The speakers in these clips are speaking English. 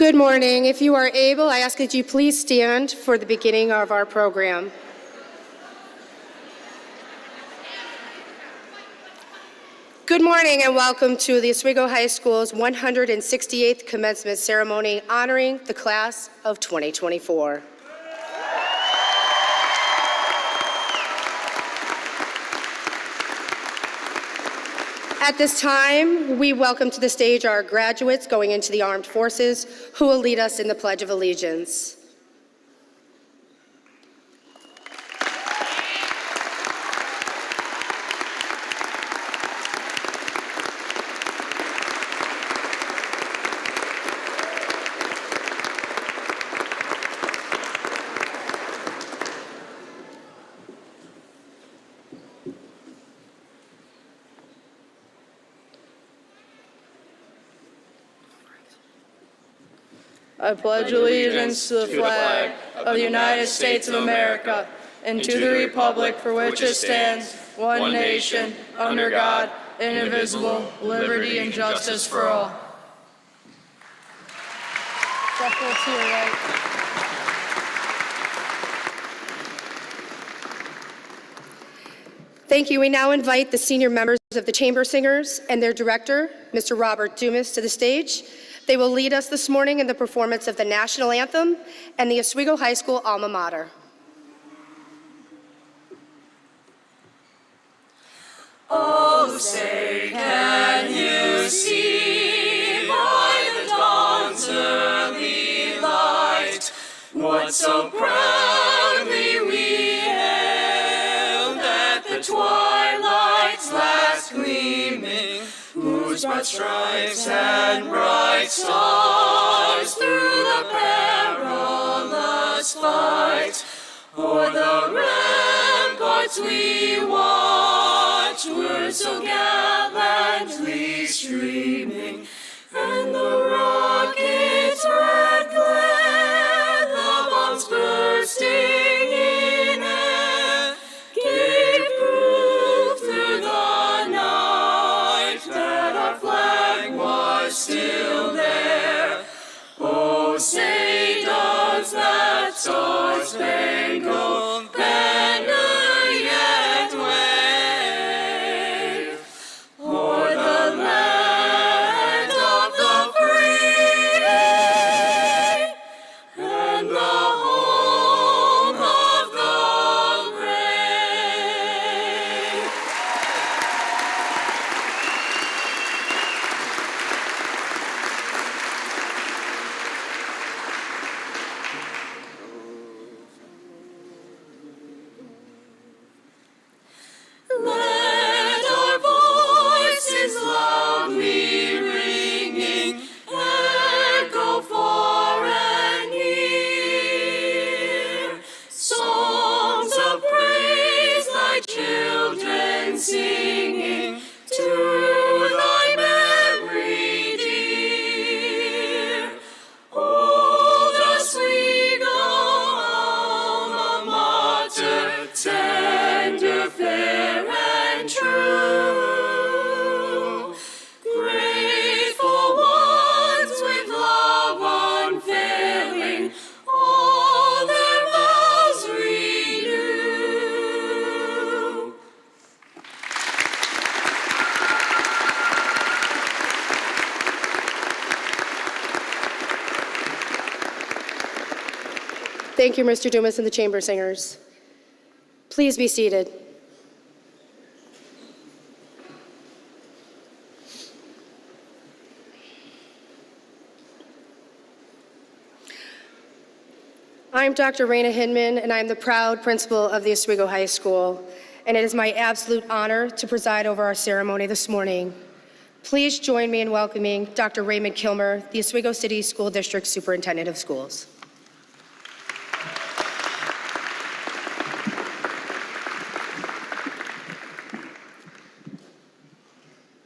Good morning. If you are able, I ask that you please stand for the beginning of our program. Good morning and welcome to the Oswego High School's 168th Commencement Ceremony honoring the class of 2024. At this time, we welcome to the stage our graduates going into the armed forces who will lead us in the Pledge of Allegiance. I pledge allegiance to the flag of the United States of America and to the republic for which it stands, one nation, under God, indivisible, liberty and justice for all. Shuffle to your right. Thank you. We now invite the senior members of the Chamber Singers and their director, Mr. Robert Dumas, to the stage. They will lead us this morning in the performance of the National Anthem and the Oswego High School alma mater. Oh, say, can you see by the dawn's early light what so proudly we hailed at the twilight's last gleaming, whose broad stripes and bright stars through the perilous fight o'er the ramparts we watched were so gallantly streaming, and the rocket's red glare, the bombs bursting in air, gave proof through the night that our flag was still there. Oh, say does that star-spangled banner yet wave o'er the land of the free and the home of the brave? Let our voices loudly ringing echo far and near. Songs of praise thy children singing to thy memory dear. Old Oswego, alma mater, tender, fair, and true. Grateful ones with love unfailing, all their vows renew. Thank you, Mr. Dumas and the Chamber Singers. Please be seated. I'm Dr. Raina Hinman, and I'm the proud principal of the Oswego High School, and it is my absolute honor to preside over our ceremony this morning. Please join me in welcoming Dr. Raymond Kilmer, the Oswego City School District Superintendent of Schools.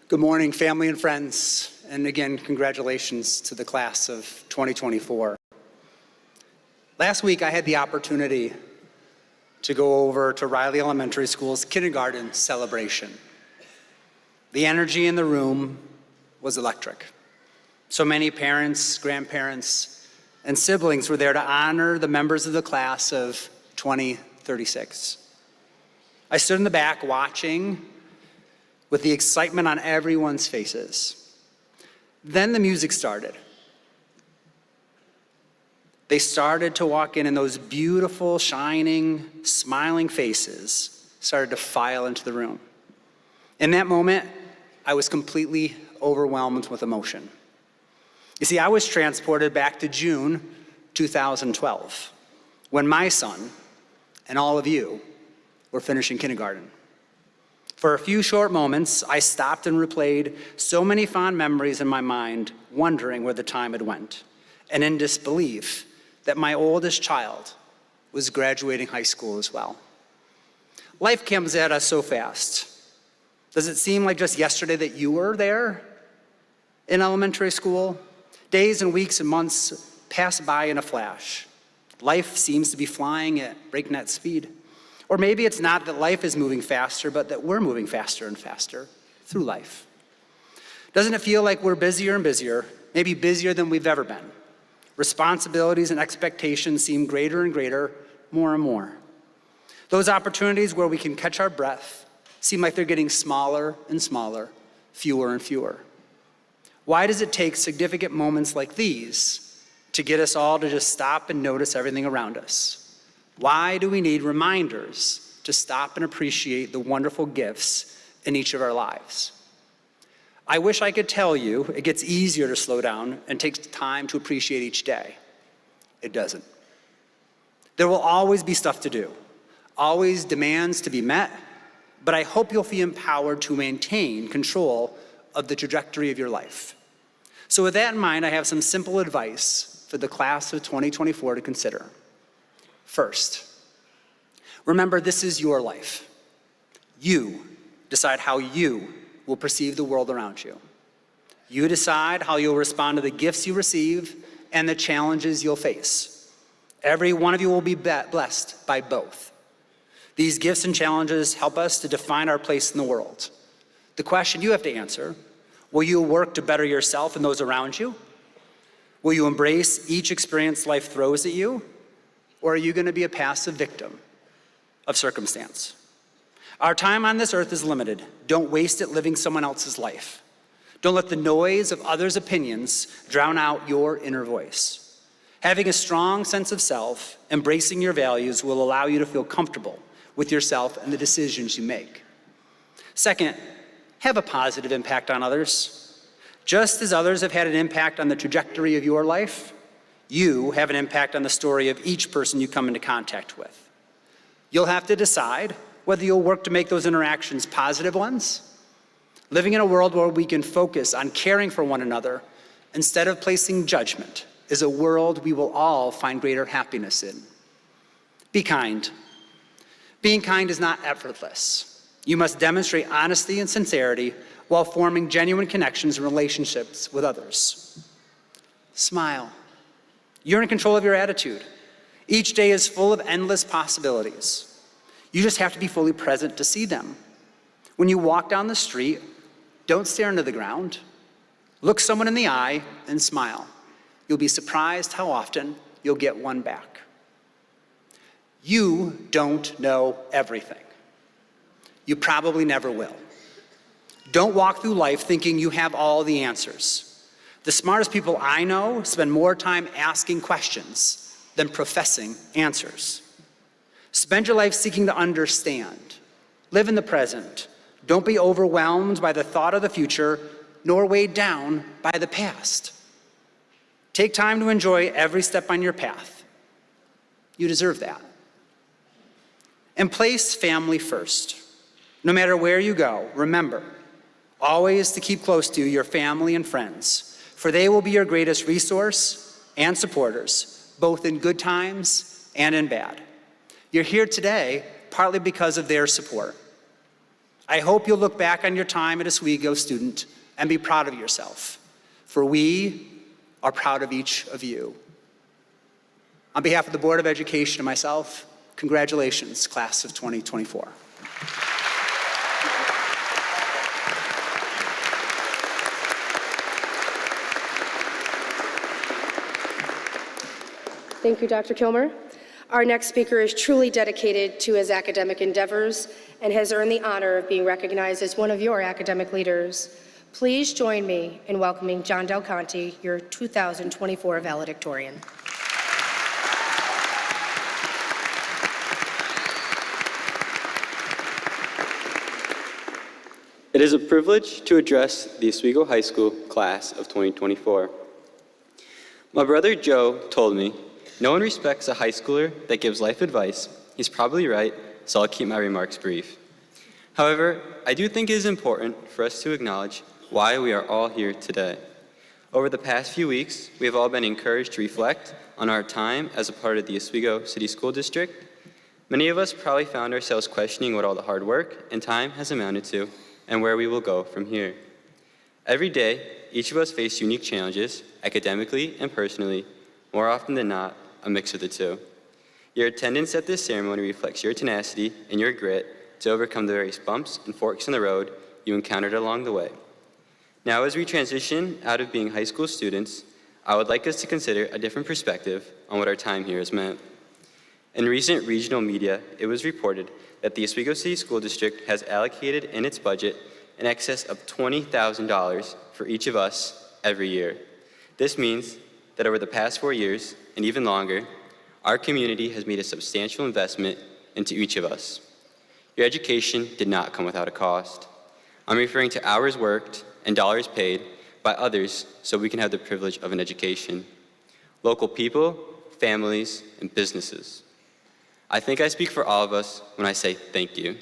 Good morning, family and friends, and again, congratulations to the class of 2024. Last week, I had the opportunity to go over to Riley Elementary School's kindergarten celebration. The energy in the room was electric. So many parents, grandparents, and siblings were there to honor the members of the class of 2036. I stood in the back watching with the excitement on everyone's faces. Then the music started. They started to walk in, and those beautiful, shining, smiling faces started to file into the room. In that moment, I was completely overwhelmed with emotion. You see, I was transported back to June 2012, when my son and all of you were finishing kindergarten. For a few short moments, I stopped and replayed so many fond memories in my mind, wondering where the time had went, and in disbelief that my oldest child was graduating high school as well. Life comes at us so fast. Does it seem like just yesterday that you were there in elementary school? Days and weeks and months pass by in a flash. Life seems to be flying at breakneck speed. Or maybe it's not that life is moving faster, but that we're moving faster and faster through life. Doesn't it feel like we're busier and busier, maybe busier than we've ever been? Responsibilities and expectations seem greater and greater, more and more. Those opportunities where we can catch our breath seem like they're getting smaller and smaller, fewer and fewer. Why does it take significant moments like these to get us all to just stop and notice everything around us? Why do we need reminders to stop and appreciate the wonderful gifts in each of our lives? I wish I could tell you it gets easier to slow down and takes time to appreciate each day. It doesn't. There will always be stuff to do, always demands to be met, but I hope you'll feel empowered to maintain control of the trajectory of your life. So with that in mind, I have some simple advice for the class of 2024 to consider. First, remember this is your life. You decide how you will perceive the world around you. You decide how you'll respond to the gifts you receive and the challenges you'll face. Every one of you will be blessed by both. These gifts and challenges help us to define our place in the world. The question you have to answer: will you work to better yourself and those around you? Will you embrace each experience life throws at you? Or are you going to be a passive victim of circumstance? Our time on this earth is limited. Don't waste it living someone else's life. Don't let the noise of others' opinions drown out your inner voice. Having a strong sense of self, embracing your values, will allow you to feel comfortable with yourself and the decisions you make. Second, have a positive impact on others. Just as others have had an impact on the trajectory of your life, you have an impact on the story of each person you come into contact with. You'll have to decide whether you'll work to make those interactions positive ones. Living in a world where we can focus on caring for one another instead of placing judgment is a world we will all find greater happiness in. Be kind. Being kind is not effortless. You must demonstrate honesty and sincerity while forming genuine connections and relationships with others. Smile. You're in control of your attitude. Each day is full of endless possibilities. You just have to be fully present to see them. When you walk down the street, don't stare into the ground. Look someone in the eye and smile. You'll be surprised how often you'll get one back. You don't know everything. You probably never will. Don't walk through life thinking you have all the answers. The smartest people I know spend more time asking questions than professing answers. Spend your life seeking to understand. Live in the present. Don't be overwhelmed by the thought of the future, nor weighed down by the past. Take time to enjoy every step on your path. You deserve that. And place family first. No matter where you go, remember always to keep close to your family and friends, for they will be your greatest resource and supporters, both in good times and in bad. You're here today partly because of their support. I hope you'll look back on your time as a Oswego student and be proud of yourself, for we are proud of each of you. On behalf of the Board of Education and myself, congratulations, class of 2024. Thank you, Dr. Kilmer. Our next speaker is truly dedicated to his academic endeavors and has earned the honor of being recognized as one of your academic leaders. Please join me in welcoming John Del Conte, your 2024 valedictorian. It is a privilege to address the Oswego High School class of 2024. My brother Joe told me, "No one respects a high schooler that gives life advice." He's probably right, so I'll keep my remarks brief. However, I do think it is important for us to acknowledge why we are all here today. Over the past few weeks, we have all been encouraged to reflect on our time as a part of the Oswego City School District. Many of us probably found ourselves questioning what all the hard work and time has amounted to and where we will go from here. Every day, each of us face unique challenges, academically and personally, more often than not, a mix of the two. Your attendance at this ceremony reflects your tenacity and your grit to overcome the various bumps and forks in the road you encountered along the way. Now, as we transition out of being high school students, I would like us to consider a different perspective on what our time here has meant. In recent regional media, it was reported that the Oswego City School District has allocated in its budget in excess of $20,000 for each of us every year. This means that over the past 4 years, and even longer, our community has made a substantial investment into each of us. Your education did not come without a cost. I'm referring to hours worked and dollars paid by others so we can have the privilege of an education. Local people, families, and businesses. I think I speak for all of us when I say thank you.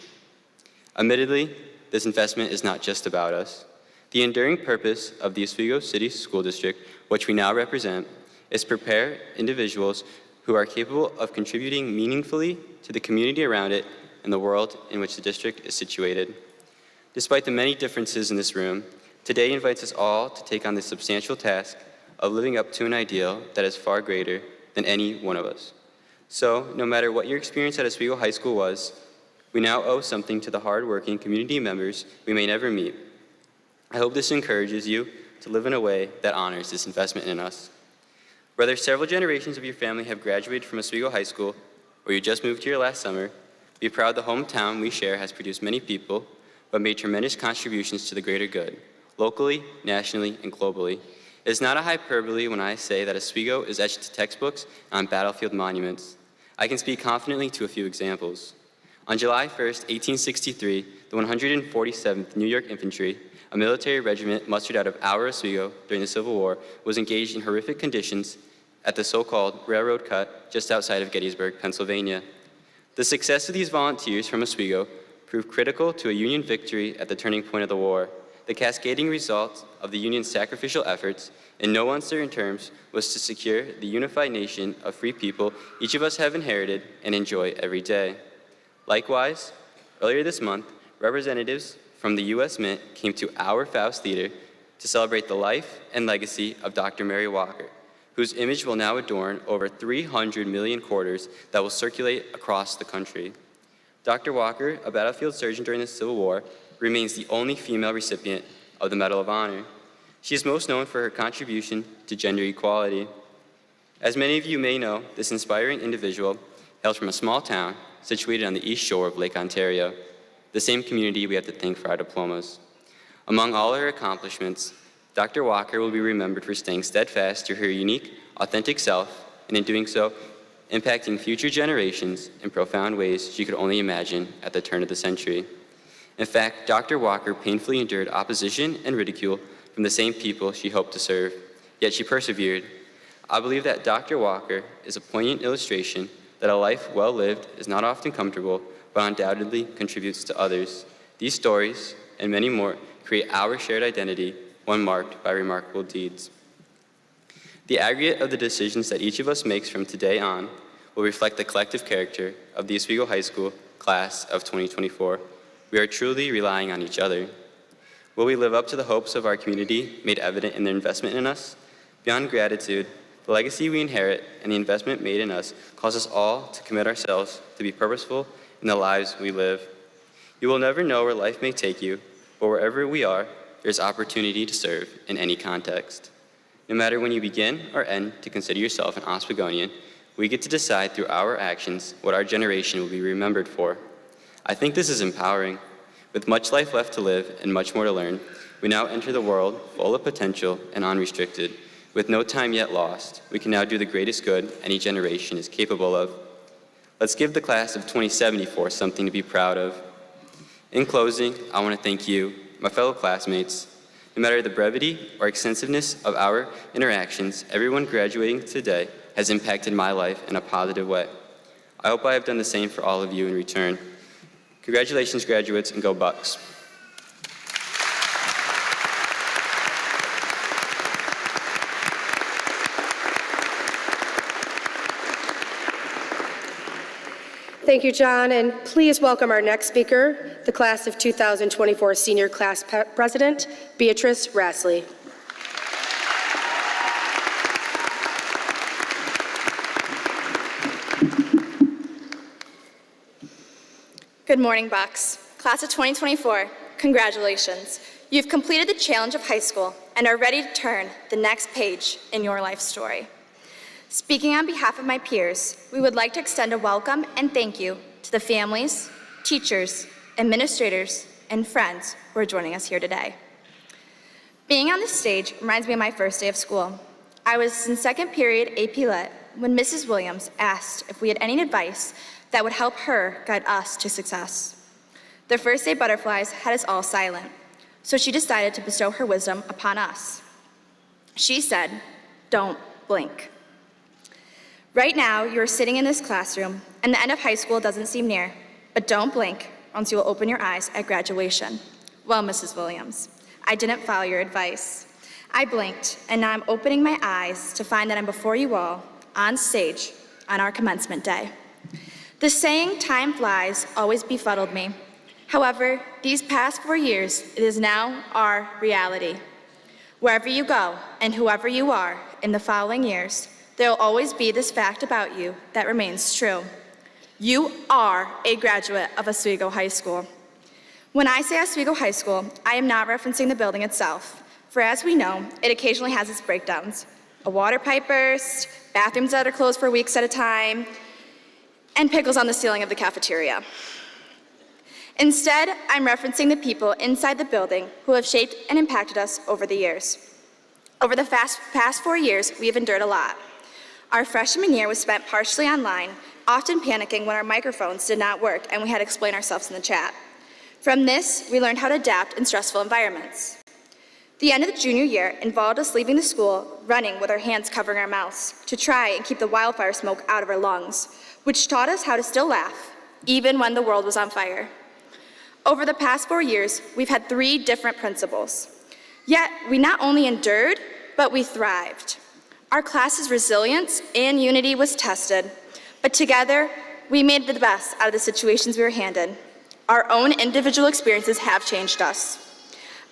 Admittedly, this investment is not just about us. The enduring purpose of the Oswego City School District, which we now represent, is to prepare individuals who are capable of contributing meaningfully to the community around it and the world in which the district is situated. Despite the many differences in this room, today invites us all to take on the substantial task of living up to an ideal that is far greater than any one of us. So, no matter what your experience at Oswego High School was, we now owe something to the hard-working community members we may never meet. I hope this encourages you to live in a way that honors this investment in us. Whether several generations of your family have graduated from Oswego High School, or you just moved here last summer, be proud the hometown we share has produced many people, but made tremendous contributions to the greater good, locally, nationally, and globally. It is not a hyperbole when I say that Oswego is etched into textbooks and on battlefield monuments. I can speak confidently to a few examples. On July 1st, 1863, the 147th New York Infantry, a military regiment mustered out of our Oswego during the Civil War, was engaged in horrific conditions at the so-called railroad cut just outside of Gettysburg, Pennsylvania. The success of these volunteers from Oswego proved critical to a Union victory at the turning point of the war. The cascading result of the Union's sacrificial efforts, in no uncertain terms, was to secure the unified nation of free people each of us have inherited and enjoy every day. Likewise, earlier this month, representatives from the U.S. Mint came to our Faust Theater to celebrate the life and legacy of Dr. Mary Walker, whose image will now adorn over 300 million quarters that will circulate across the country. Dr. Walker, a battlefield surgeon during the Civil War, remains the only female recipient of the Medal of Honor. She is most known for her contribution to gender equality. As many of you may know, this inspiring individual hails from a small town situated on the east shore of Lake Ontario, the same community we have to thank for our diplomas. Among all her accomplishments, Dr. Walker will be remembered for staying steadfast to her unique, authentic self, and in doing so, impacting future generations in profound ways she could only imagine at the turn of the century. In fact, Dr. Walker painfully endured opposition and ridicule from the same people she hoped to serve, yet she persevered. I believe that Dr. Walker is a poignant illustration that a life well lived is not often comfortable, but undoubtedly contributes to others. These stories, and many more, create our shared identity, one marked by remarkable deeds. The aggregate of the decisions that each of us makes from today on will reflect the collective character of the Oswego High School class of 2024. We are truly relying on each other. Will we live up to the hopes of our community made evident in their investment in us? Beyond gratitude, the legacy we inherit and the investment made in us calls us all to commit ourselves to be purposeful in the lives we live. You will never know where life may take you, but wherever we are, there's opportunity to serve in any context. No matter when you begin or end to consider yourself an Oswegonian, We get to decide through our actions what our generation will be remembered for. I think this is empowering. With much life left to live and much more to learn, we now enter the world full of potential and unrestricted. With no time yet lost, we can now do the greatest good any generation is capable of. Let's give the class of 2074 something to be proud of. In closing, I want to thank you, my fellow classmates. No matter the brevity or extensiveness of our interactions, everyone graduating today has impacted my life in a positive way. I hope I have done the same for all of you in return. Congratulations, graduates, and go Bucks. Thank you, John, and please welcome our next speaker, the class of 2024 Senior Class President, Beatrice Rassley. Good morning, Bucks. Class of 2024, congratulations. You've completed the challenge of high school and are ready to turn the next page in your life story. Speaking on behalf of my peers, we would like to extend a welcome and thank you to the families, teachers, administrators, and friends who are joining us here today. Being on this stage reminds me of my first day of school. I was in second period AP Lit when Mrs. Williams asked if we had any advice that would help her guide us to success. The first day butterflies had us all silent, so she decided to bestow her wisdom upon us. She said, "Don't blink." Right now, you're sitting in this classroom, and the end of high school doesn't seem near, but don't blink, or else you will open your eyes at graduation. Well, Mrs. Williams, I didn't follow your advice. I blinked, and now I'm opening my eyes to find that I'm before you all, on stage, on our commencement day. The saying, "time flies," always befuddled me. However, these past 4 years, it is now our reality. Wherever you go, and whoever you are, in the following years, there will always be this fact about you that remains true. You are a graduate of Oswego High School. When I say Oswego High School, I am not referencing the building itself, for as we know, it occasionally has its breakdowns. A water pipe burst, bathrooms that are closed for weeks at a time, and pickles on the ceiling of the cafeteria. Instead, I'm referencing the people inside the building who have shaped and impacted us over the years. Over the past 4 years, we have endured a lot. Our freshman year was spent partially online, often panicking when our microphones did not work and we had to explain ourselves in the chat. From this, we learned how to adapt in stressful environments. The end of the junior year involved us leaving the school running with our hands covering our mouths to try and keep the wildfire smoke out of our lungs, which taught us how to still laugh, even when the world was on fire. Over the past 4 years, we've had 3 different principals. Yet, we not only endured, but we thrived. Our class's resilience and unity was tested, but together, we made the best out of the situations we were handed. Our own individual experiences have changed us.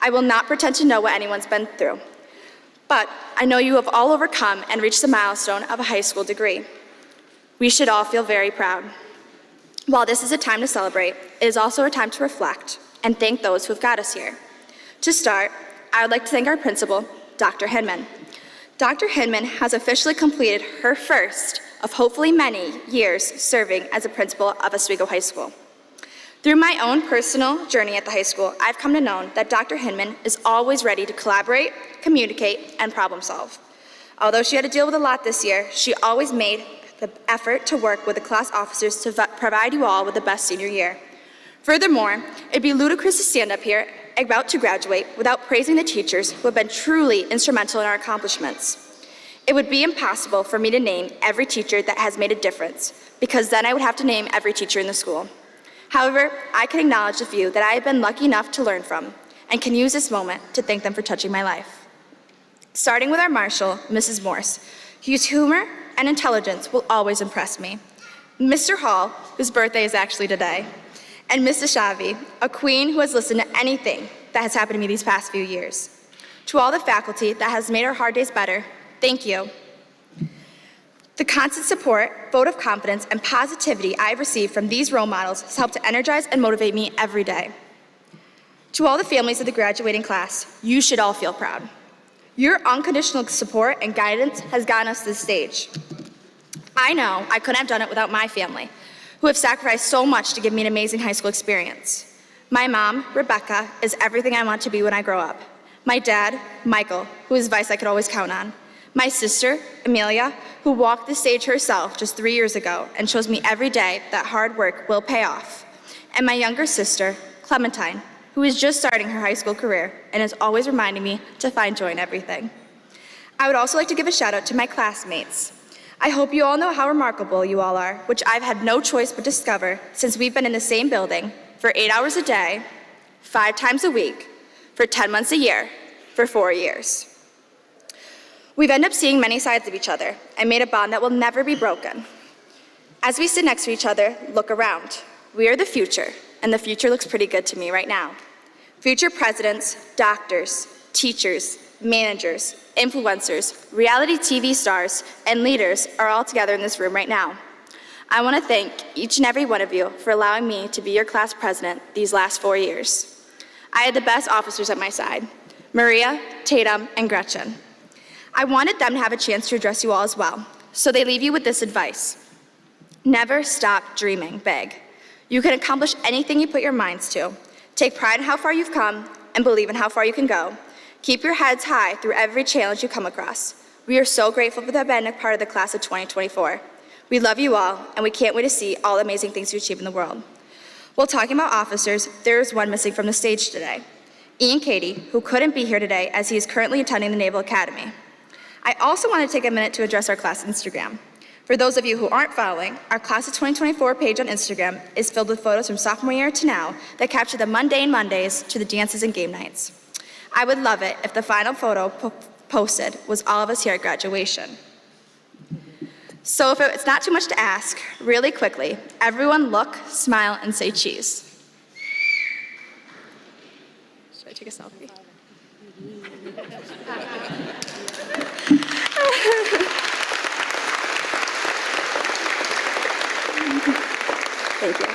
I will not pretend to know what anyone's been through, but I know you have all overcome and reached the milestone of a high school degree. We should all feel very proud. While this is a time to celebrate, it is also a time to reflect and thank those who have got us here. To start, I would like to thank our principal, Dr. Hinman. Dr. Hinman has officially completed her first of hopefully many years serving as a principal of Oswego High School. Through my own personal journey at the high school, I've come to know that Dr. Hinman is always ready to collaborate, communicate, and problem solve. Although she had to deal with a lot this year, she always made the effort to work with the class officers to provide you all with the best senior year. Furthermore, it'd be ludicrous to stand up here about to graduate without praising the teachers who have been truly instrumental in our accomplishments. It would be impossible for me to name every teacher that has made a difference, because then I would have to name every teacher in the school. However, I can acknowledge a few that I have been lucky enough to learn from, and can use this moment to thank them for touching my life. Starting with our marshal, Mrs. Morse, whose humor and intelligence will always impress me. Mr. Hall, whose birthday is actually today, and Mrs. Shavi, a queen who has listened to anything that has happened to me these past few years. To all the faculty that has made our hard days better, thank you. The constant support, vote of confidence, and positivity I have received from these role models has helped to energize and motivate me every day. To all the families of the graduating class, you should all feel proud. Your unconditional support and guidance has gotten us to this stage. I know I couldn't have done it without my family, who have sacrificed so much to give me an amazing high school experience. My mom, Rebecca, is everything I want to be when I grow up. My dad, Michael, who is advice I could always count on. My sister, Amelia, who walked the stage herself just 3 years ago and shows me every day that hard work will pay off. And my younger sister, Clementine, who is just starting her high school career and is always reminding me to find joy in everything. I would also like to give a shout out to my classmates. I hope you all know how remarkable you all are, which I've had no choice but discover since we've been in the same building for 8 hours a day, 5 times a week, for 10 months a year, for 4 years. We've ended up seeing many sides of each other and made a bond that will never be broken. As we sit next to each other, look around. We are the future, and the future looks pretty good to me right now. Future presidents, doctors, teachers, managers, influencers, reality TV stars, and leaders are all together in this room right now. I want to thank each and every one of you for allowing me to be your class president these last 4 years. I had the best officers at my side, Maria, Tatum, and Gretchen. I wanted them to have a chance to address you all as well, so they leave you with this advice. Never stop dreaming big. You can accomplish anything you put your minds to. Take pride in how far you've come and believe in how far you can go. Keep your heads high through every challenge you come across. We are so grateful for being a part of the class of 2024. We love you all, and we can't wait to see all the amazing things you achieve in the world. While talking about officers, there is one missing from the stage today. Ian Cady, who couldn't be here today as he is currently attending the Naval Academy. I also want to take a minute to address our class Instagram. For those of you who aren't following, our Class of 2024 page on Instagram is filled with photos from sophomore year to now that capture the mundane Mondays to the dances and game nights. I would love it if the final photo posted was all of us here at graduation. So if it's not too much to ask, really quickly, everyone look, smile, and say cheese. Should I take a selfie? Thank you.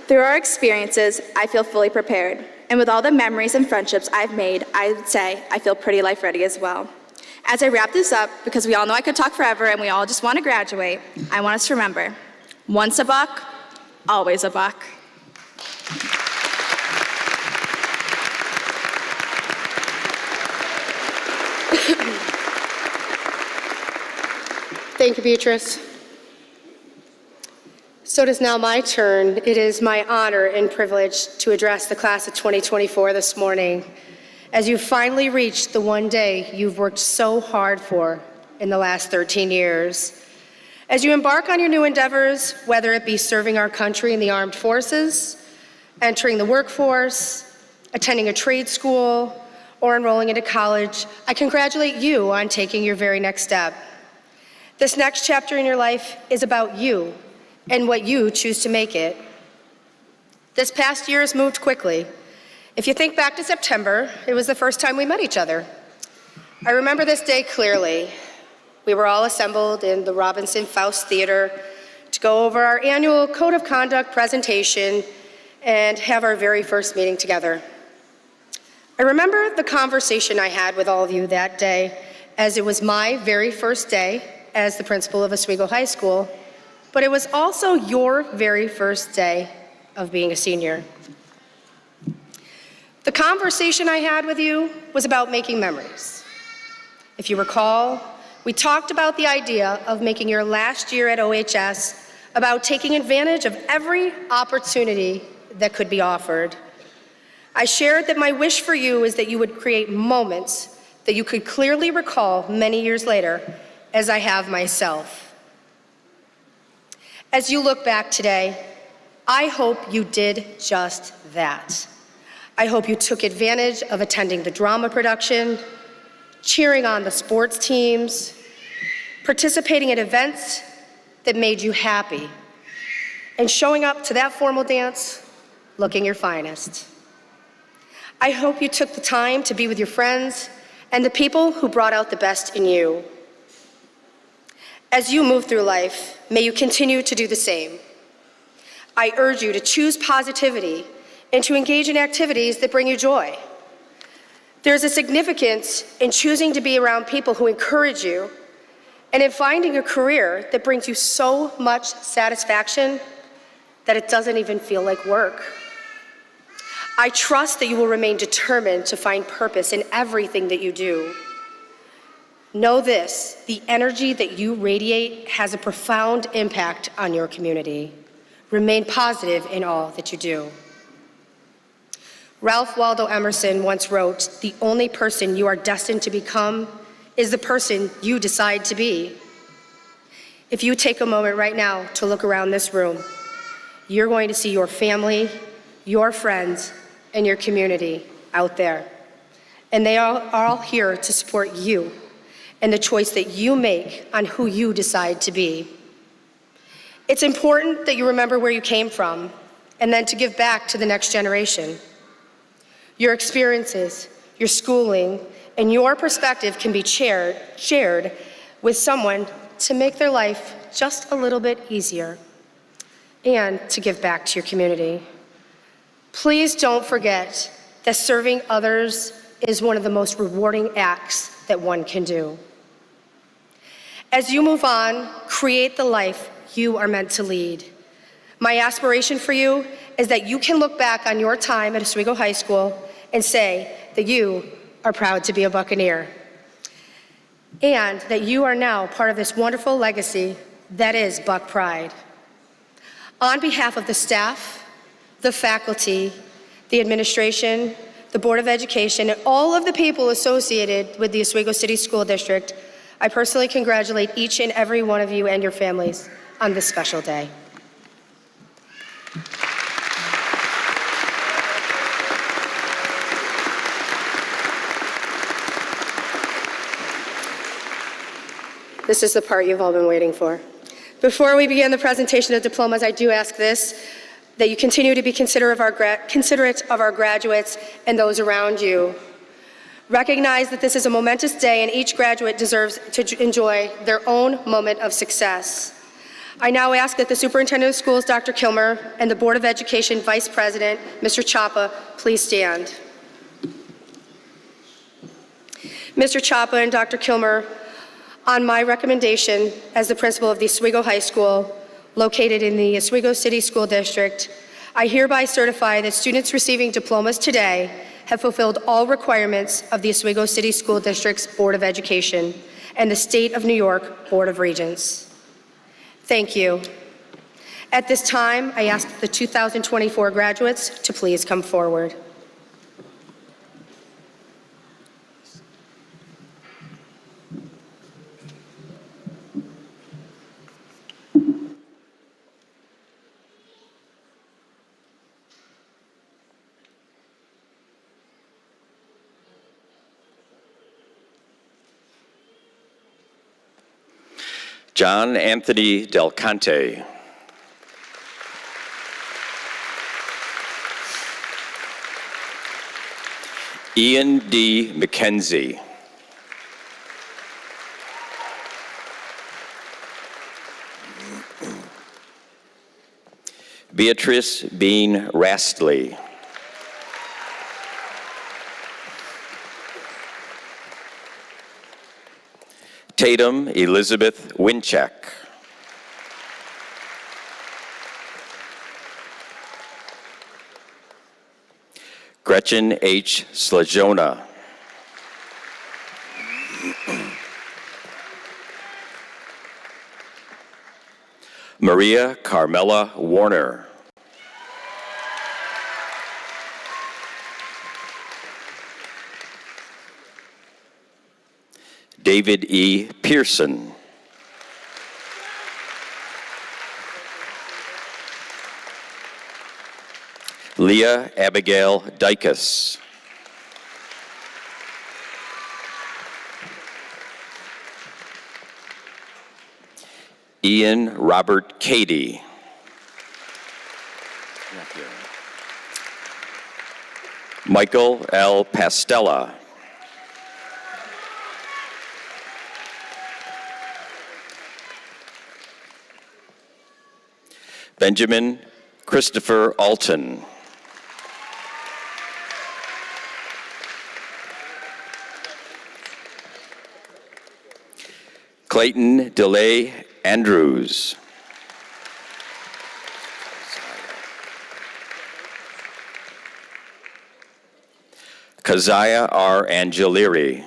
Through our experiences, I feel fully prepared. And with all the memories and friendships I've made, I would say I feel pretty life ready as well. As I wrap this up, because we all know I could talk forever and we all just want to graduate, I want us to remember, once a buck, always a buck. Thank you, Beatrice. So it is now my turn. It is my honor and privilege to address the class of 2024 this morning, as you finally reached the one day you've worked so hard for in the last 13 years. As you embark on your new endeavors, whether it be serving our country in the armed forces, entering the workforce, attending a trade school, or enrolling into college, I congratulate you on taking your very next step. This next chapter in your life is about you and what you choose to make it. This past year has moved quickly. If you think back to September, it was the first time we met each other. I remember this day clearly. We were all assembled in the Robinson Faust Theater to go over our annual Code of Conduct presentation and have our very first meeting together. I remember the conversation I had with all of you that day, as it was my very first day as the principal of Oswego High School, but it was also your very first day of being a senior. The conversation I had with you was about making memories. If you recall, we talked about the idea of making your last year at OHS about taking advantage of every opportunity that could be offered. I shared that my wish for you is that you would create moments that you could clearly recall many years later, as I have myself. As you look back today, I hope you did just that. I hope you took advantage of attending the drama production, cheering on the sports teams, participating in events that made you happy, and showing up to that formal dance looking your finest. I hope you took the time to be with your friends and the people who brought out the best in you. As you move through life, may you continue to do the same. I urge you to choose positivity and to engage in activities that bring you joy. There's a significance in choosing to be around people who encourage you and in finding a career that brings you so much satisfaction that it doesn't even feel like work. I trust that you will remain determined to find purpose in everything that you do. Know this, the energy that you radiate has a profound impact on your community. Remain positive in all that you do. Ralph Waldo Emerson once wrote, "The only person you are destined to become is the person you decide to be." If you take a moment right now to look around this room, you're going to see your family, your friends, and your community out there. And they are all here to support you and the choice that you make on who you decide to be. It's important that you remember where you came from and then to give back to the next generation. Your experiences, your schooling, and your perspective can be shared with someone to make their life just a little bit easier and to give back to your community. Please don't forget that serving others is one of the most rewarding acts that one can do. As you move on, create the life you are meant to lead. My aspiration for you is that you can look back on your time at Oswego High School and say that you are proud to be a Buccaneer, and that you are now part of this wonderful legacy that is Buck Pride. On behalf of the staff, the faculty, the administration, the Board of Education, and all of the people associated with the Oswego City School District, I personally congratulate each and every one of you and your families on this special day. This is the part you've all been waiting for. Before we begin the presentation of diplomas, I do ask this, that you continue to be considerate of our graduates and those around you. Recognize that this is a momentous day and each graduate deserves to enjoy their own moment of success. I now ask that the Superintendent of Schools, Dr. Kilmer, and the Board of Education Vice President, Mr. Chapa, please stand. Mr. Chapa and Dr. Kilmer, on my recommendation as the principal of the Oswego High School, located in the Oswego City School District, I hereby certify that students receiving diplomas today have fulfilled all requirements of the Oswego City School District's Board of Education and the State of New York Board of Regents. Thank you. At this time, I ask the 2024 graduates to please come forward. John Anthony Del Conte. Ian D. McKenzie. Beatrice Bean Rastley. Tatum Elizabeth Wincheck. Gretchen H. Slajona. Maria Carmela Warner. David E. Pearson. Leah Abigail Dykus. Ian Robert Cady. Michael L. Pastella. Benjamin Christopher Alton. Clayton DeLay Andrews. Keziah R. Angeliri.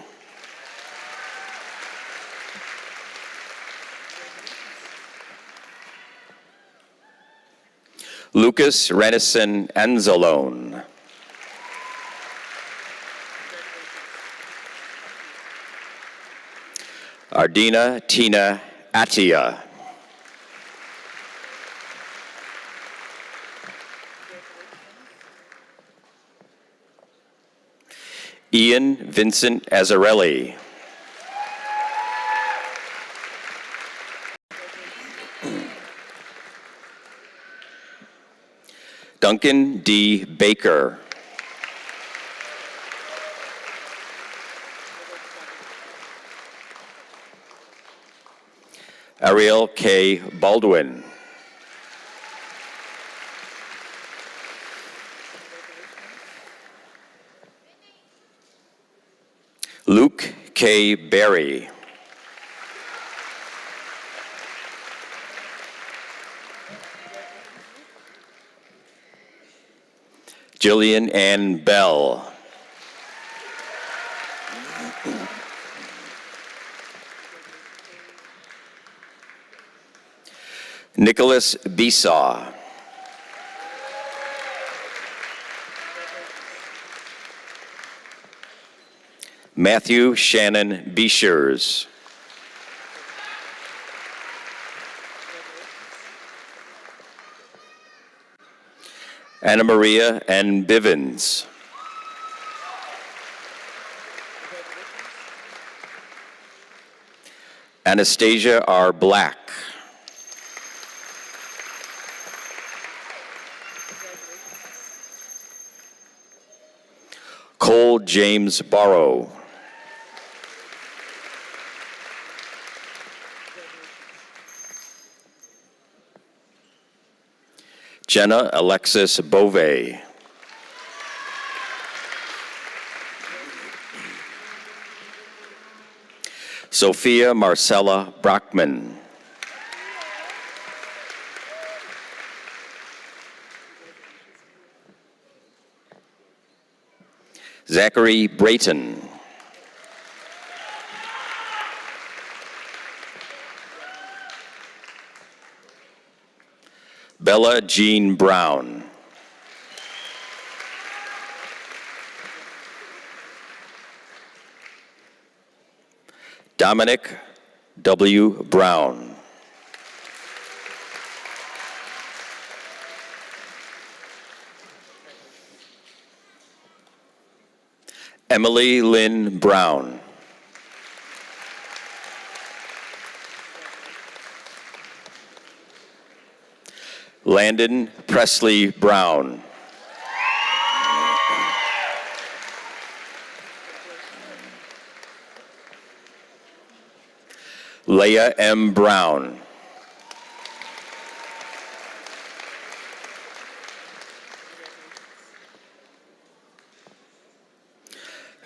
Lucas Renison Enzalone. Ardina Tina Attia. Ian Vincent Azzarelli. Duncan D. Baker. Ariel K. Baldwin. Luke K. Berry. Jillian Ann Bell. Nicholas Besaw. Matthew Shannon Beeshers. Anna Maria N. Bivens. Anastasia R. Black. Cole James Barrow. Jenna Alexis Bove. Sophia Marcella Brockman. Zachary Brayton. Bella Jean Brown. Dominic W. Brown. Emily Lynn Brown. Landon Presley Brown. Leah M. Brown.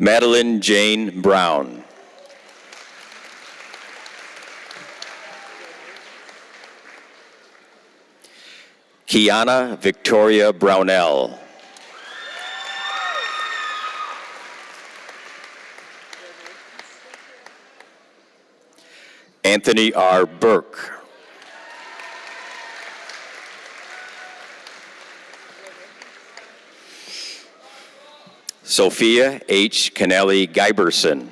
Madeline Jane Brown. Kiana Victoria Brownell. Anthony R. Burke. Sophia H. Kennelly Giberson.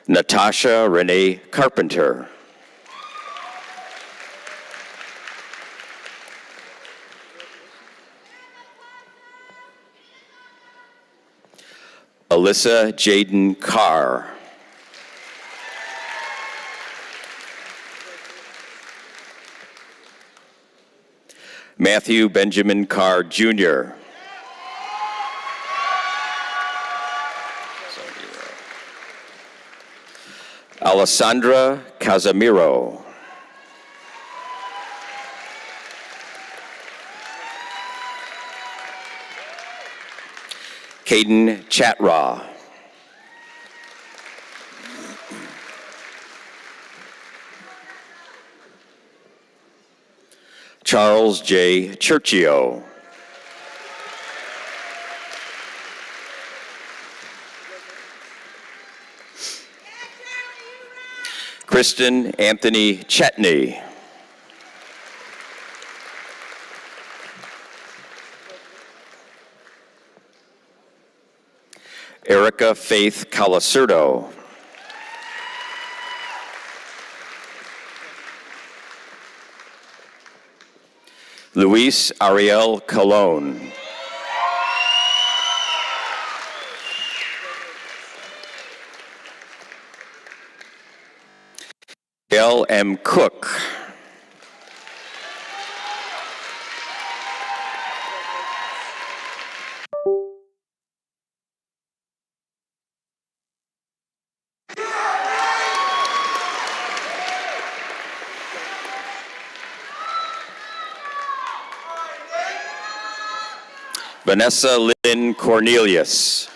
Natasha Renee Carpenter. Alyssa Jaden Carr. Matthew Benjamin Carr, Jr. Alessandra Casamiro. Caden Chatraw. Charles J. Churchio. Kristen Anthony Chetney. Erica Faith Calasurdo. Luis Ariel Colon. Gail M. Cook. Vanessa Lynn Cornelius.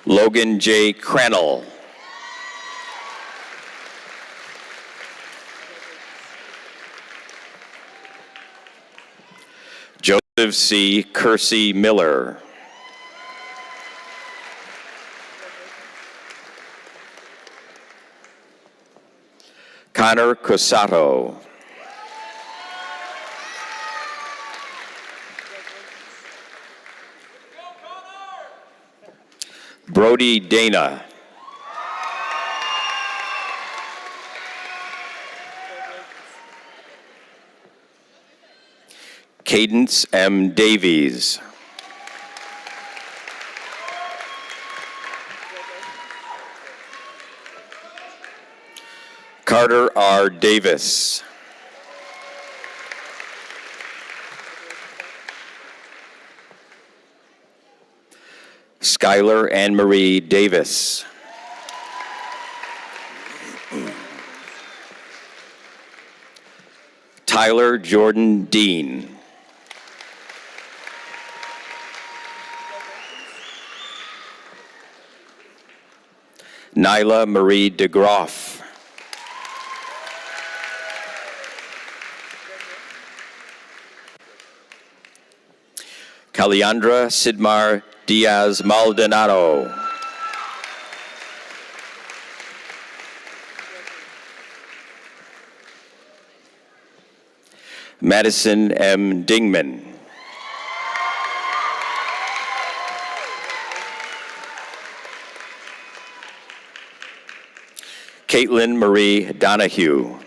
Logan J. Crannell. Joseph C. Kersey Miller. Connor Cosato. Brody Dana. Cadence M. Davies. Carter R. Davis. Skylar Ann Marie Davis. Tyler Jordan Dean. Nyla Marie DeGroff. Caliandra Sidmar Diaz Maldonado. Madison M. Dingman. Caitlin Marie Donahue.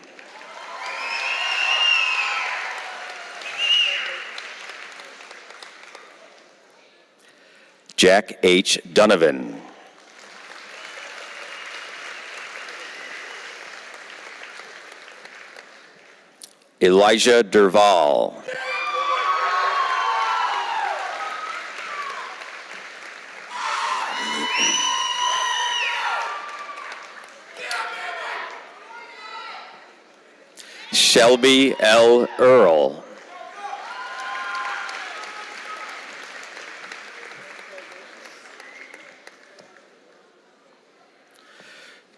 Jack H. Donovan. Elijah Derval. Shelby L. Earl.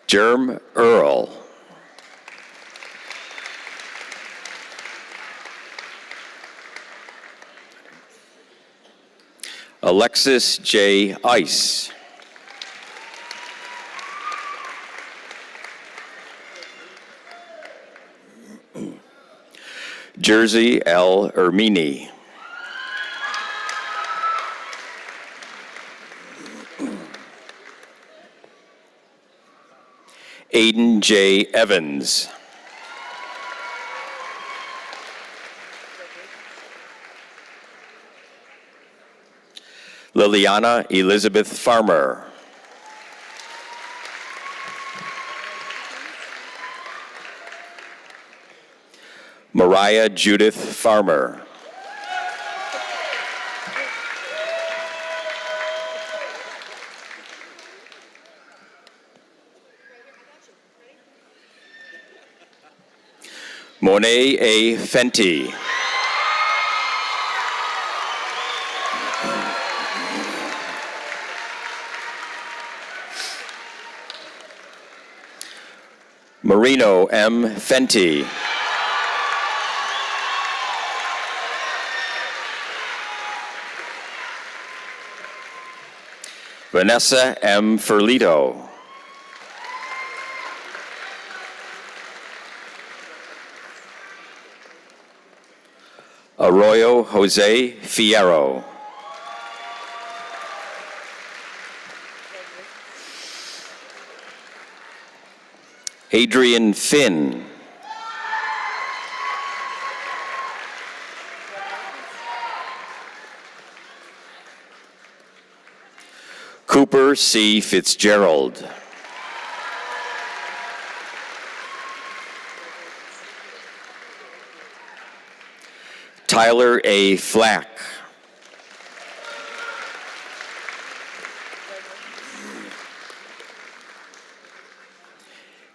Germ Earl. Alexis J. Ice. Jersey L. Ermini. Aiden J. Evans. Liliana Elizabeth Farmer. Mariah Judith Farmer. Monet A. Fenty. Marino M. Fenty. Vanessa M. Ferlito. Arroyo Jose Fierro. Adrian Finn. Cooper C. Fitzgerald. Tyler A. Flack.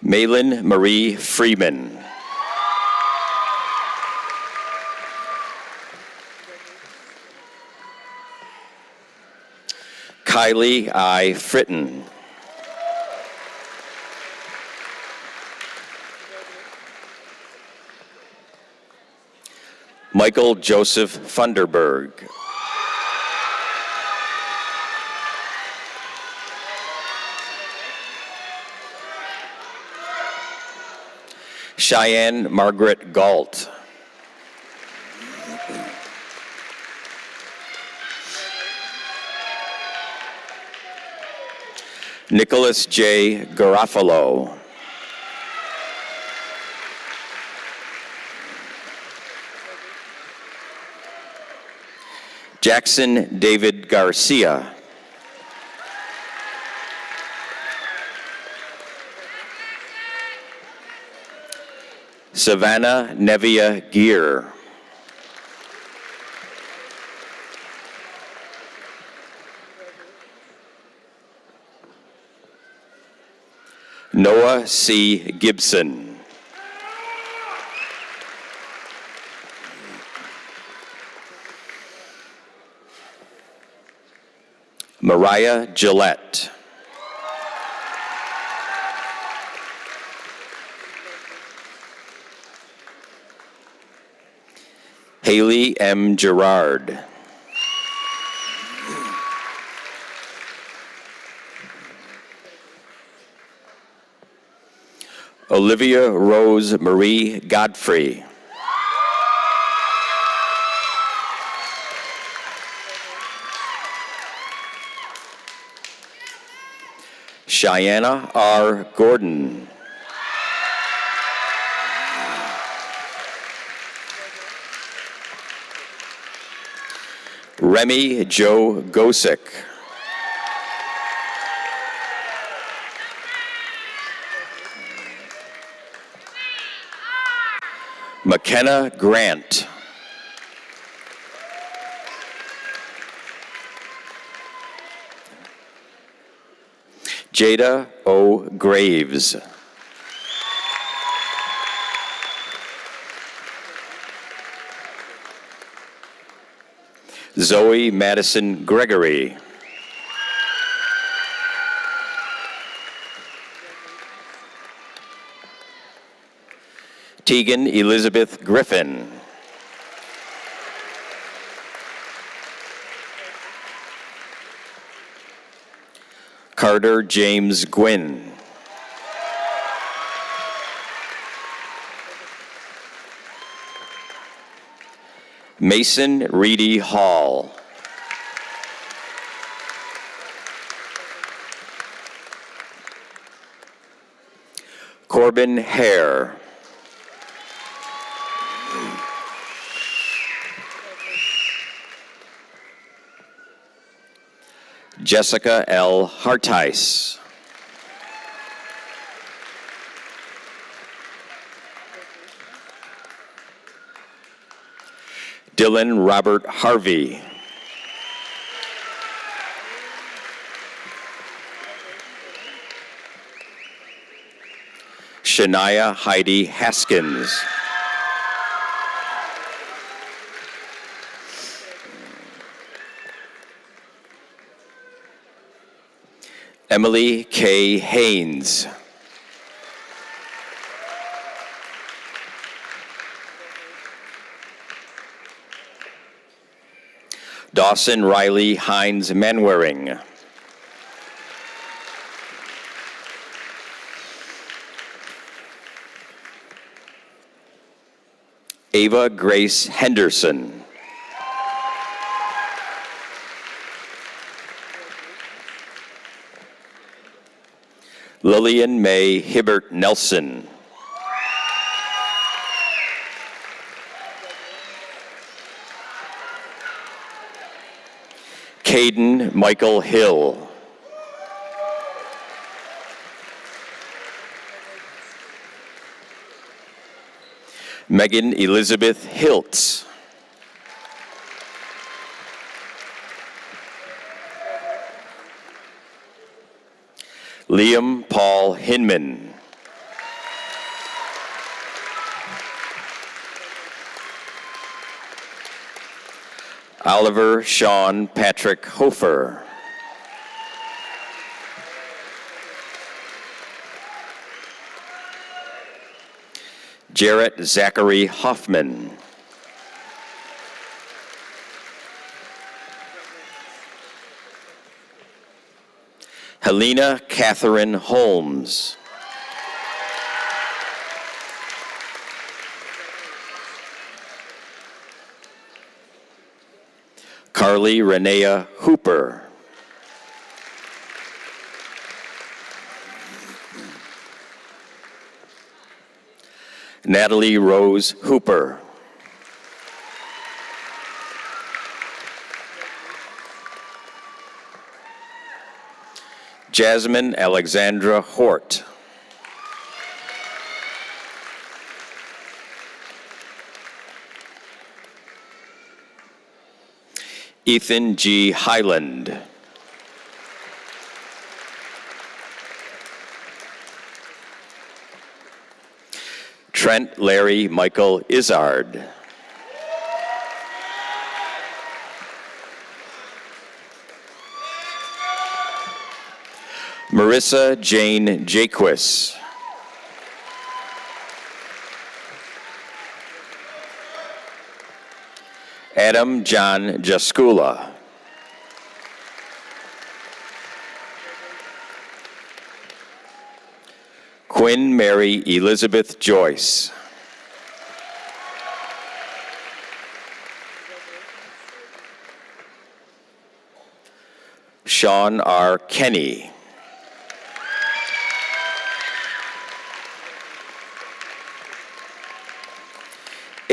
Malin Marie Freeman. Kylie I. Fritton. Michael Joseph Funderburg. Cheyenne Margaret Galt. Nicholas J. Garofalo. Jackson David Garcia. Savannah Nevia Gear. Noah C. Gibson. Mariah Gillette. Haley M. Gerard. Olivia Rose Marie Godfrey. Cheyenne R. Gordon. Remy Joe Gosick. McKenna Grant. Jada O. Graves. Zoe Madison Gregory. Tegan Elizabeth Griffin. Carter James Gwynn. Mason Reedy Hall. Corbin Hare. Jessica L. Hartice. Dylan Robert Harvey. Shania Heidi Haskins. Emily K. Haynes. Dawson Riley Hines Manwaring. Ava Grace Henderson. Lillian May Hibbert Nelson. Caden Michael Hill. Megan Elizabeth Hiltz. Liam Paul Hinman. Oliver Sean Patrick Hofer. Jarrett Zachary Hoffman. Helena Catherine Holmes. Carly Renea Hooper. Natalie Rose Hooper. Jasmine Alexandra Hort. Ethan G. Highland. Trent Larry Michael Izzard. Marissa Jane Jaquis. Adam John Jaskula. Quinn Mary Elizabeth Joyce. Sean R. Kenny.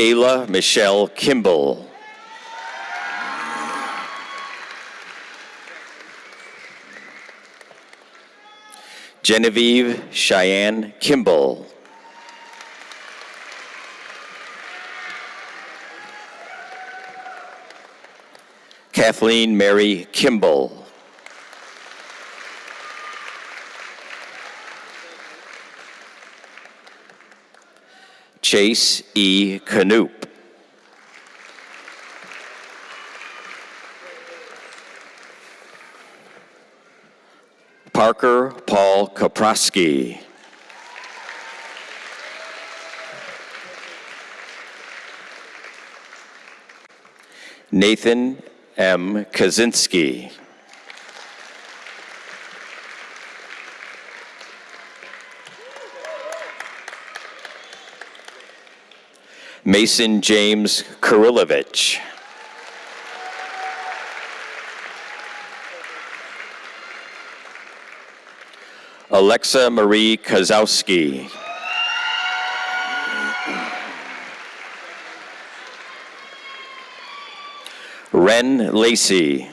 Ayla Michelle Kimball. Genevieve Cheyenne Kimball. Kathleen Mary Kimball. Chase E. Canoop. Parker Paul Kaprowski. Nathan M. Kaczynski. Mason James Kurilovich. Alexa Marie Kozowski. Ren Lacey.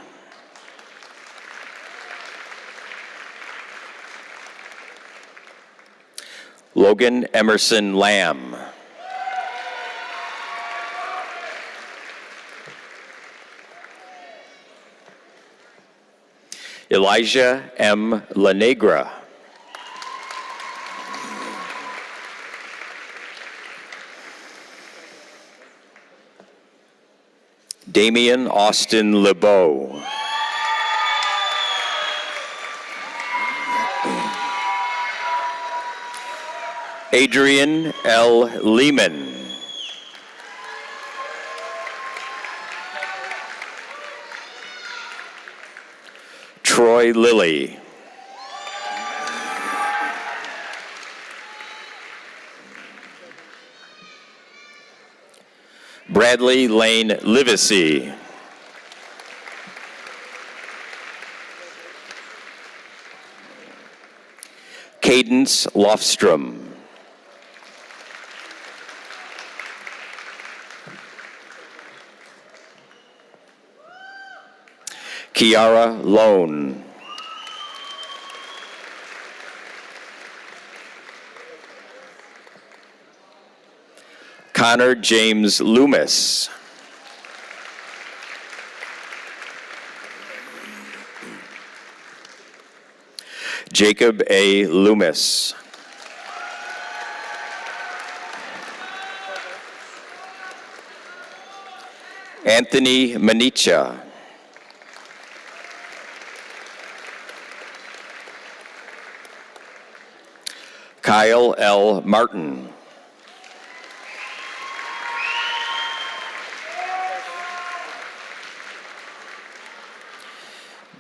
Logan Emerson Lamb. Elijah M. Lanegra. Damian Austin LeBeau. Adrian L. Lehman. Troy Lilly. Bradley Lane Livesey. Cadence Lofstrom. Kiara Lone. Connor James Loomis. Jacob A. Loomis. Anthony Manicha. Kyle L. Martin.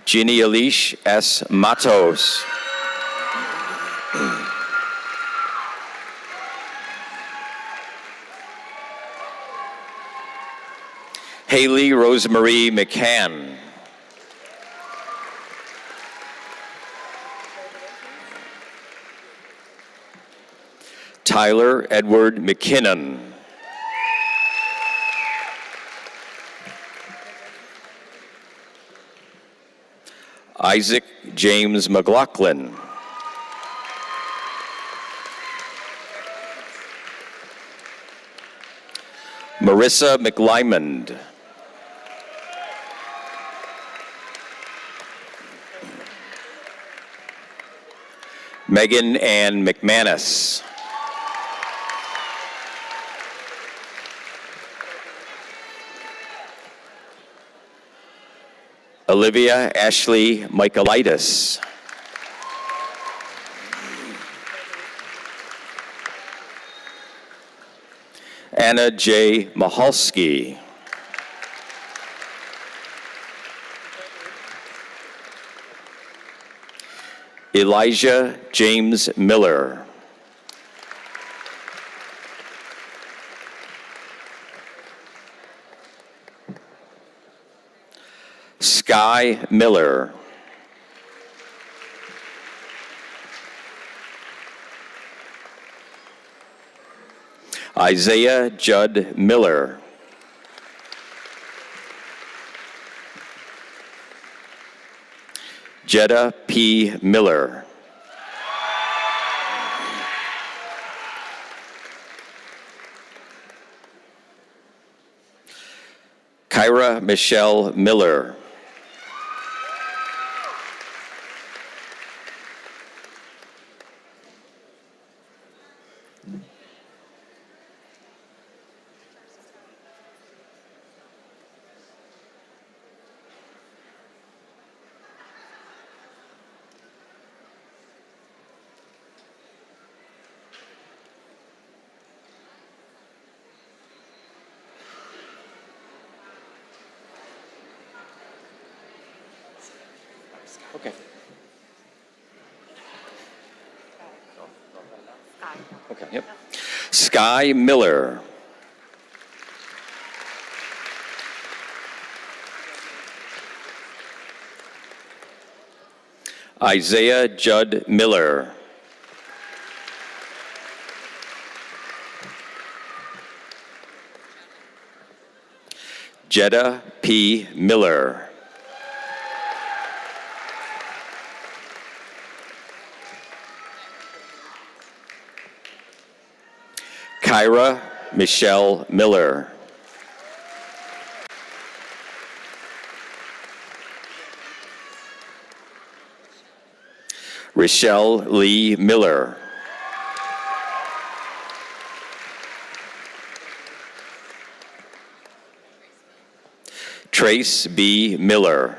Ginny Elish S. Matos. Haley Rosemarie McCann. Tyler Edward McKinnon. Isaac James McLaughlin. Marissa McLymond. Megan Ann McManus. Olivia Ashley Michaelitis. Anna J. Mahalski. Elijah James Miller. Sky Miller. Isaiah Judd Miller. Jetta P. Miller. Kyra Michelle Miller. Okay. Okay, yep. Sky Miller. Isaiah Judd Miller. Jetta P. Miller. Kyra Michelle Miller. Rochelle Lee Miller. Trace B. Miller.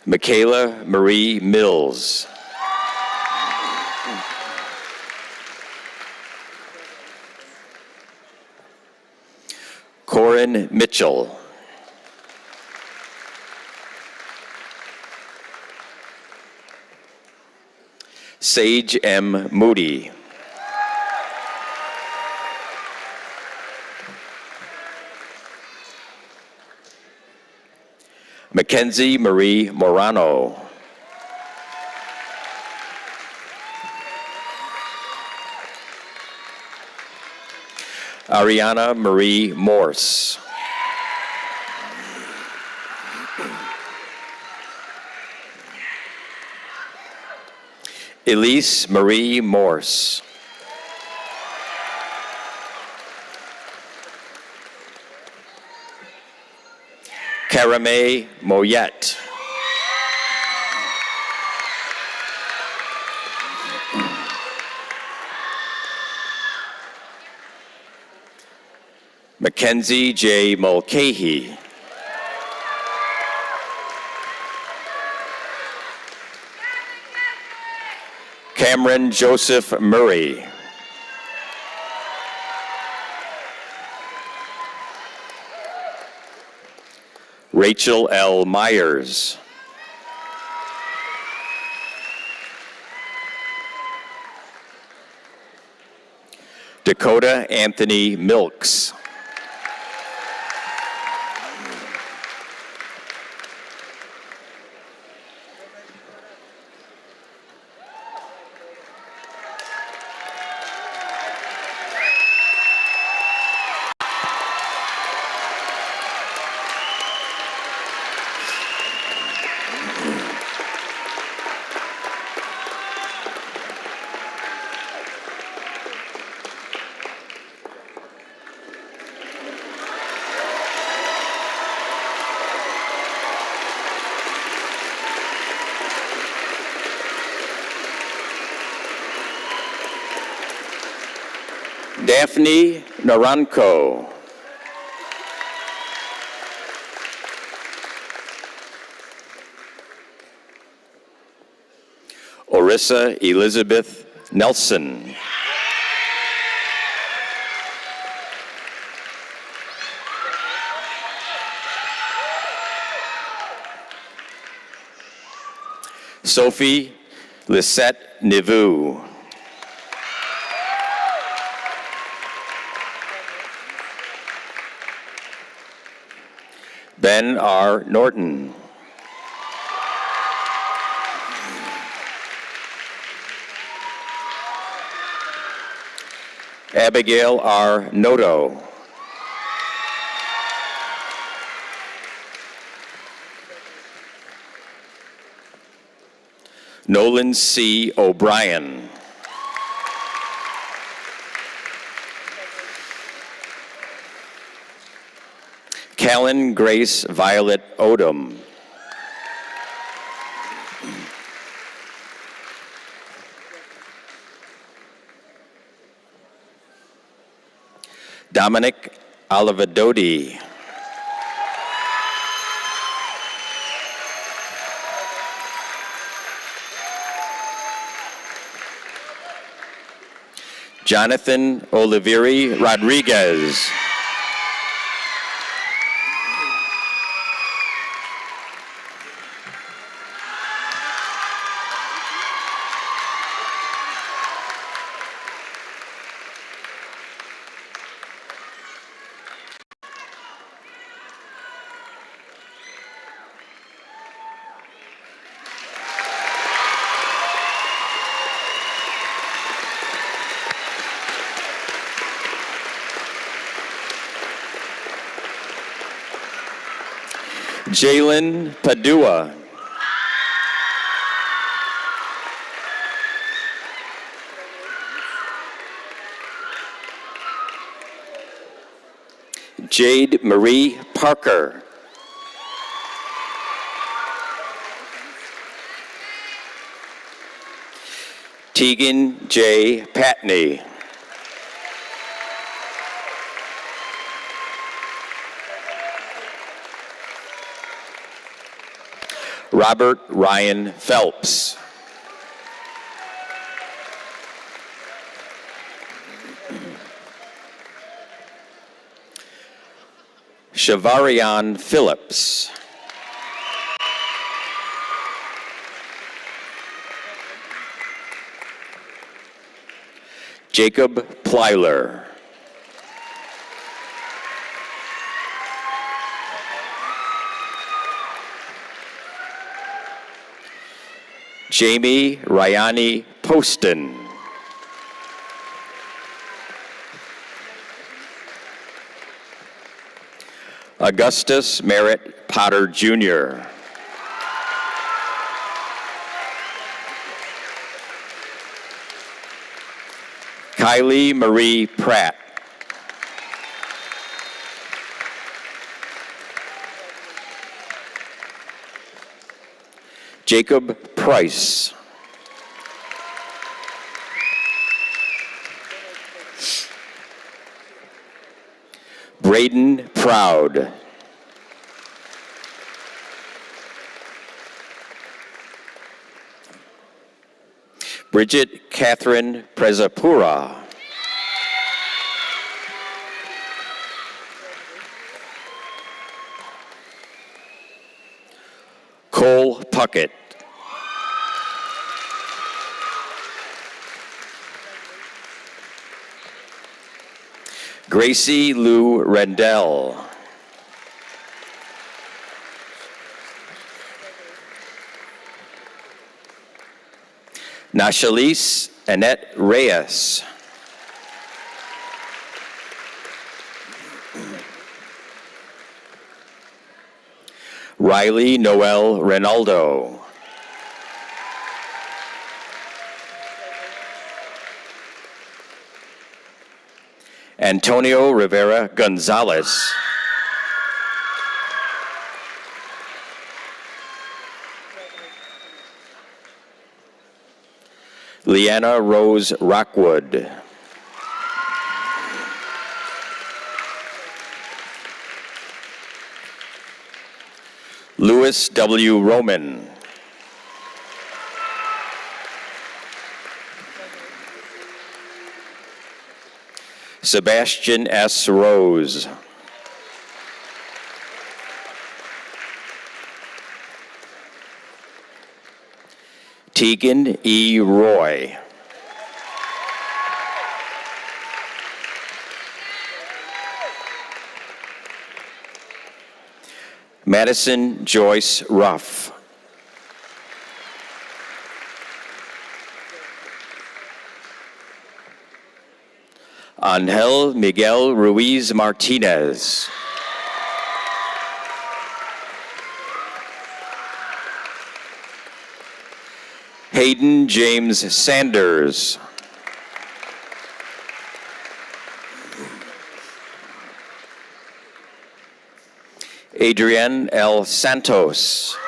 Michaela Marie Mills. Corin Mitchell. Sage M. Moody. Mackenzie Marie Morano. Ariana Marie Morse. Elise Marie Morse. Karame Moyet. Mackenzie J. Mulcahy. Cameron Joseph Murray. Rachel L. Myers. Dakota Anthony Milks. Daphne Naranko. Orissa Elizabeth Nelson. Sophie Lisette Nivu. Ben R. Norton. Abigail R. Noto. Nolan C. O'Brien. Callan Grace Violet Odom. Dominic Olivedodi. Jonathan Oliveri Rodriguez. Jalen Padua. Jade Marie Parker. Tegan J. Patney. Robert Ryan Phelps. Shavarian Phillips. Jacob Plyler. Jamie Ryani Poston. Augustus Merritt Potter, Jr. Kylie Marie Pratt. Jacob Price. Braden Proud. Bridget Catherine Prezapura. Cole Puckett. Gracie Lou Rendell. Nashalise Annette Reyes. Riley Noel Ronaldo. Antonio Rivera Gonzalez. Leanna Rose Rockwood. Louis W. Roman. Sebastian S. Rose. Tegan E. Roy. Madison Joyce Ruff. Angel Miguel Ruiz Martinez. Hayden James Sanders. Adrienne L. Santos.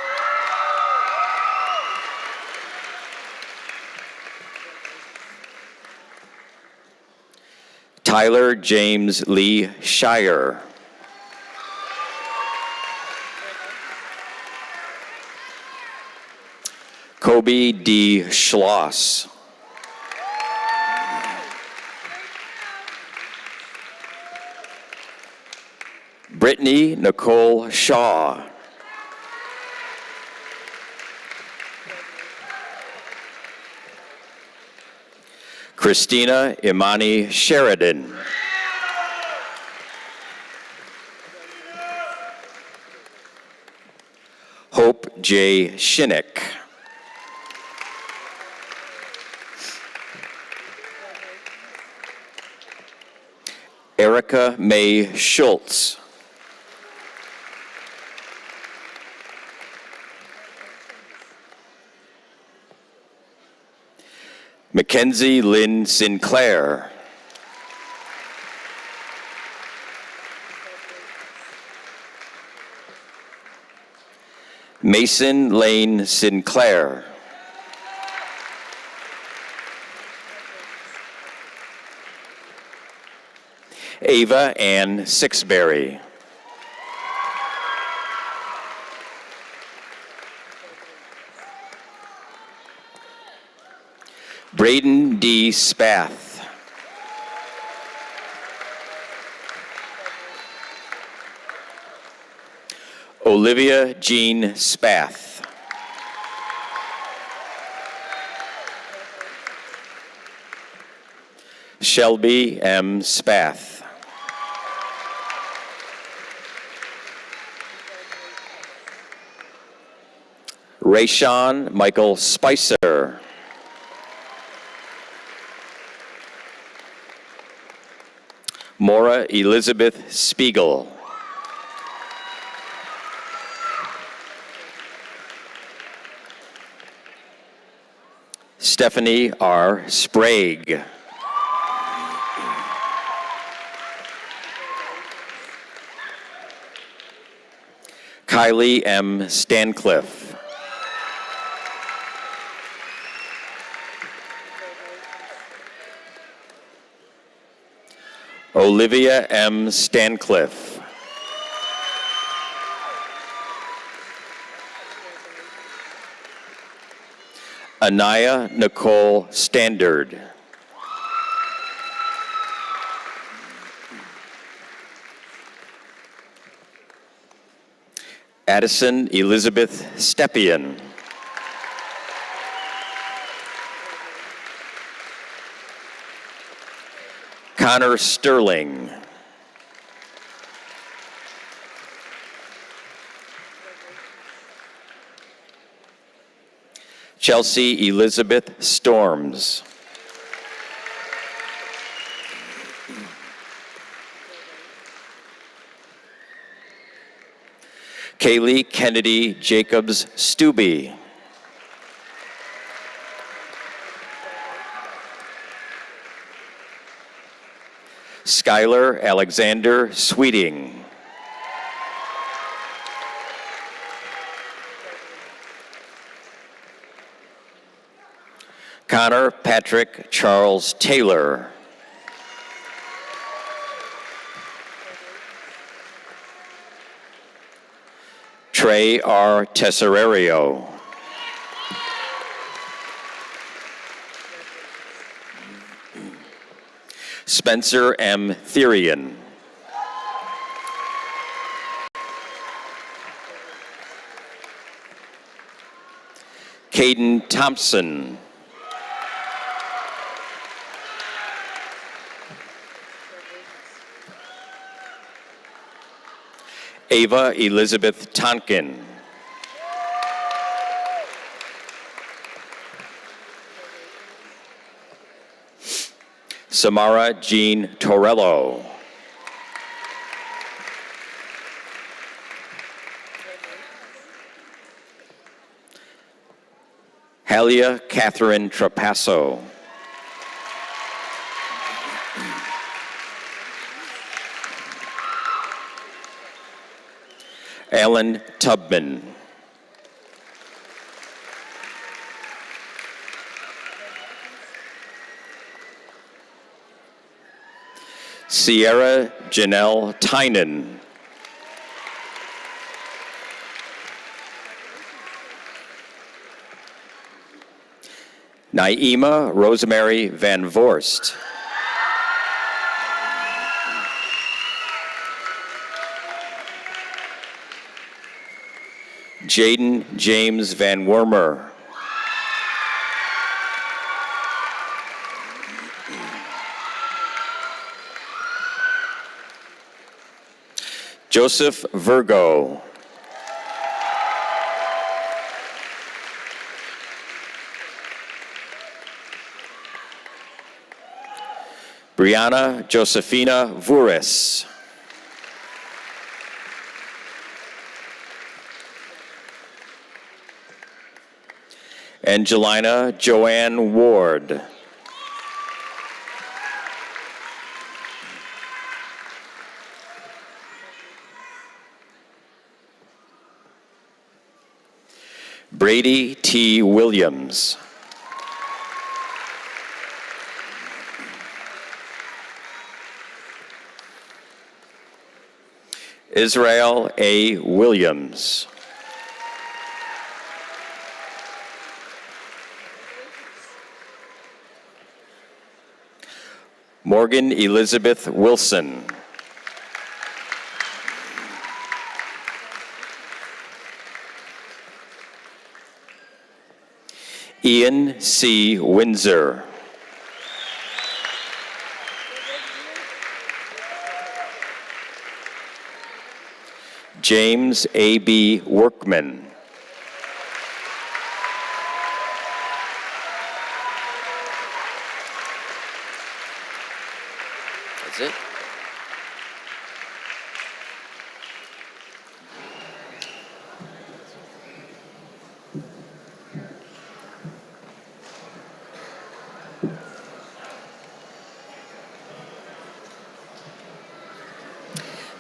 Tyler James Lee Shire. Kobe D. Schloss. Brittany Nicole Shaw. Christina Imani Sheridan. Hope J. Shinnick. Erica May Schultz. Mackenzie Lynn Sinclair. Mason Lane Sinclair. Ava Ann Sixberry. Braden D. Spath. Olivia Jean Spath. Shelby M. Spath. Rayshawn Michael Spicer. Maura Elizabeth Spiegel. Stephanie R. Sprague. Kylie M. Stancliffe. Olivia M. Stancliffe. Anaya Nicole Standard. Addison Elizabeth Stepien. Connor Sterling. Chelsea Elizabeth Storms. Kaylee Kennedy Jacobs Stubbe. Skylar Alexander Sweeting. Connor Patrick Charles Taylor. Trey R. Tesoriero. Spencer M. Therian. Caden Thompson. Ava Elizabeth Tonkin. Samara Jean Torello. Halia Catherine Trapasso. Alan Tubman. Sierra Janelle Tynan. Naima Rosemary Van Vorst. Jaden James Van Wormer. Joseph Virgo. Brianna Josephina Vuris. Angelina Joanne Ward. Brady T. Williams. Israel A. Williams. Morgan Elizabeth Wilson. Ian C. Windsor. James A.B. Workman. That's it.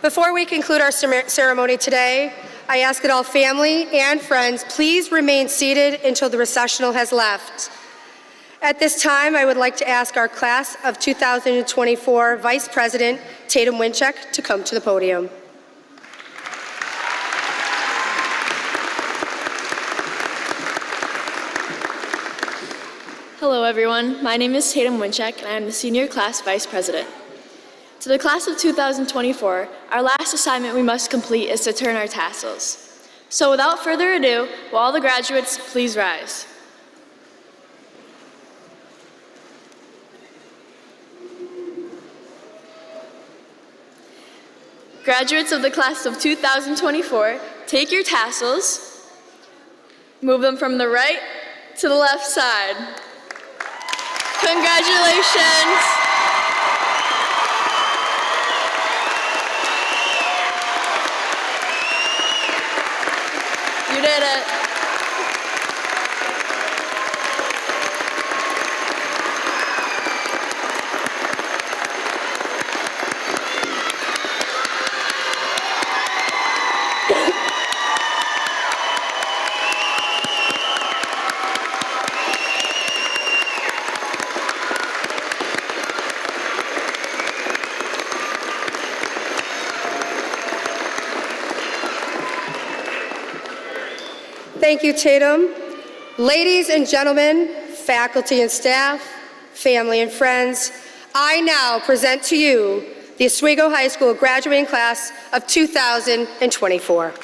Before we conclude our ceremony today, I ask that all family and friends please remain seated until the recessional has left. At this time, I would like to ask our class of 2024 Vice President Tatum Winchek to come to the podium. Hello everyone, my name is Tatum Winchek and I am the Senior Class Vice President. To the class of 2024, our last assignment we must complete is to turn our tassels. So without further ado, will all the graduates please rise? Graduates of the class of 2024, take your tassels, move them from the right to the left side. Congratulations! You did it. Thank you, Tatum. Ladies and gentlemen, faculty and staff, family and friends, I now present to you the Oswego High School graduating class of 2024.